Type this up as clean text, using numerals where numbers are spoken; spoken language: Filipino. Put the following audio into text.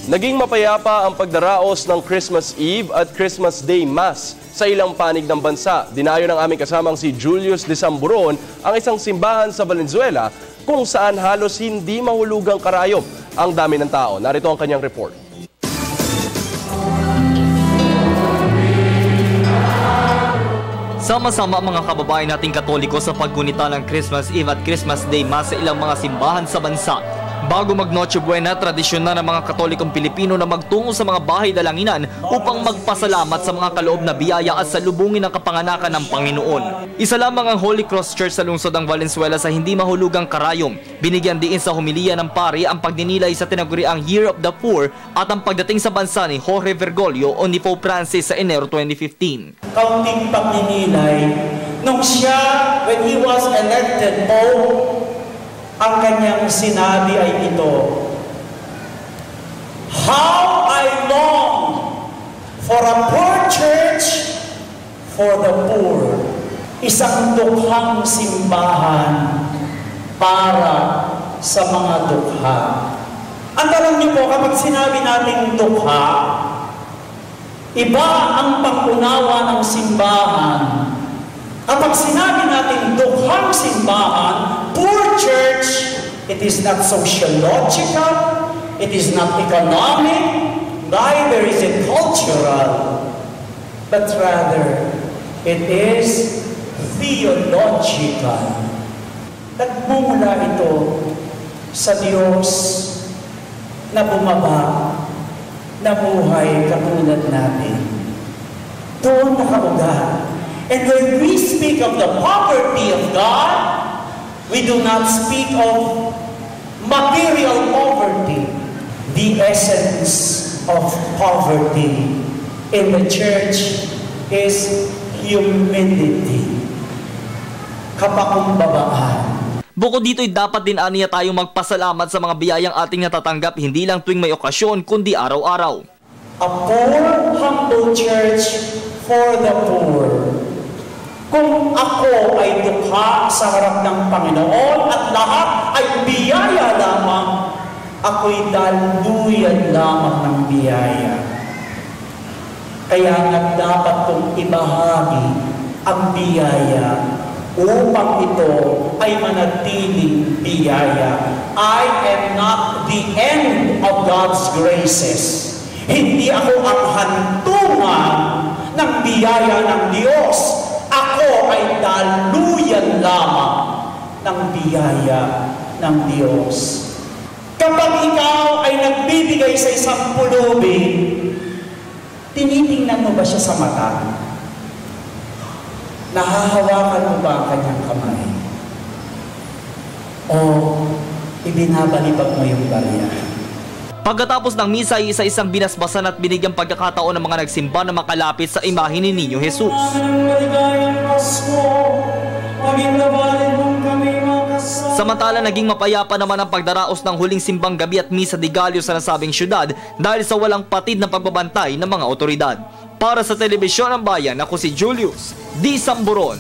Naging mapayapa ang pagdaraos ng Christmas Eve at Christmas Day Mass sa ilang panig ng bansa. Dinayo ng aming kasamang si Julius Desamburon ang isang simbahan sa Valenzuela kung saan halos hindi mahulugang karayom ang dami ng tao. Narito ang kanyang report. Sama-sama mga kababayan nating Katoliko sa paggunita ng Christmas Eve at Christmas Day Mass sa ilang mga simbahan sa bansa. Bago mag Noche Buena, tradisyon na ng mga Katolikong Pilipino na magtungo sa mga bahay dalanginan upang magpasalamat sa mga kaloob na biyaya at salubungin ang kapanganakan ng Panginoon. Isa lamang ang Holy Cross Church sa lungsod ng Valenzuela sa hindi mahulugang karayom. Binigyan diin sa homilya ng pari ang pagdinilay sa tinaguriang Year of the Poor at ang pagdating sa bansa ni Jorge Bergoglio o ni Pope Francis sa Enero 2015. Kaunting pagninilay nung siya, when he was elected Pope, ang kanyang sinabi ay ito, "How I long for a poor church for the poor." Isang dukhang simbahan para sa mga dukha. Ang alam niyo po, kapag sinabi natin dukha, iba ang pangunawa ng simbahan. Kapag sinabi natin dukhang simbahan, poor church, it is not sociological, it is not economic, neither is it cultural, but rather it is theological. Nagmumula ito sa Diyos na bumaba, na buhay katulad natin. Doon nakaugat. And when we speak of the poverty of God, we do not speak of material poverty. The essence of poverty in the church is humility, kapakumbabaan. Bukod dito'y dapat din aniya tayong magpasalamat sa mga biyayang ating natatanggap hindi lang tuwing may okasyon kundi araw-araw. A poor, humble church for the poor. Kung ako ay dukha sa harap ng Panginoon at lahat ay biyaya lamang, ako'y daluyan lamang ng biyaya. Kaya nga dapat kong ibahagi ang biyaya upang ito ay manatiling biyaya. I am not the end of God's graces. Hindi ako ang hantungan ng biyaya ng Diyos. Ako ay daluyan lamang ng biyaya ng Diyos. Kapag ikaw ay nagbibigay sa isang pulubi, tinitingnan mo ba siya sa mata? Nahahawakan mo ba ang kanyang kamay? O ibinabalibag mo yung barya? Pagkatapos ng misa ay isa-isang binasbasan at binigyang pagkakataon ng mga nagsimba na makalapit sa imahe ni Niño Jesus. Samantala, naging mapayapa naman ang pagdaraos ng huling simbang gabi at misa de Gallo sa nasabing syudad dahil sa walang patid na pagbabantay ng mga otoridad. Para sa Telebisyon ng Bayan, ako si Julius Desamburon.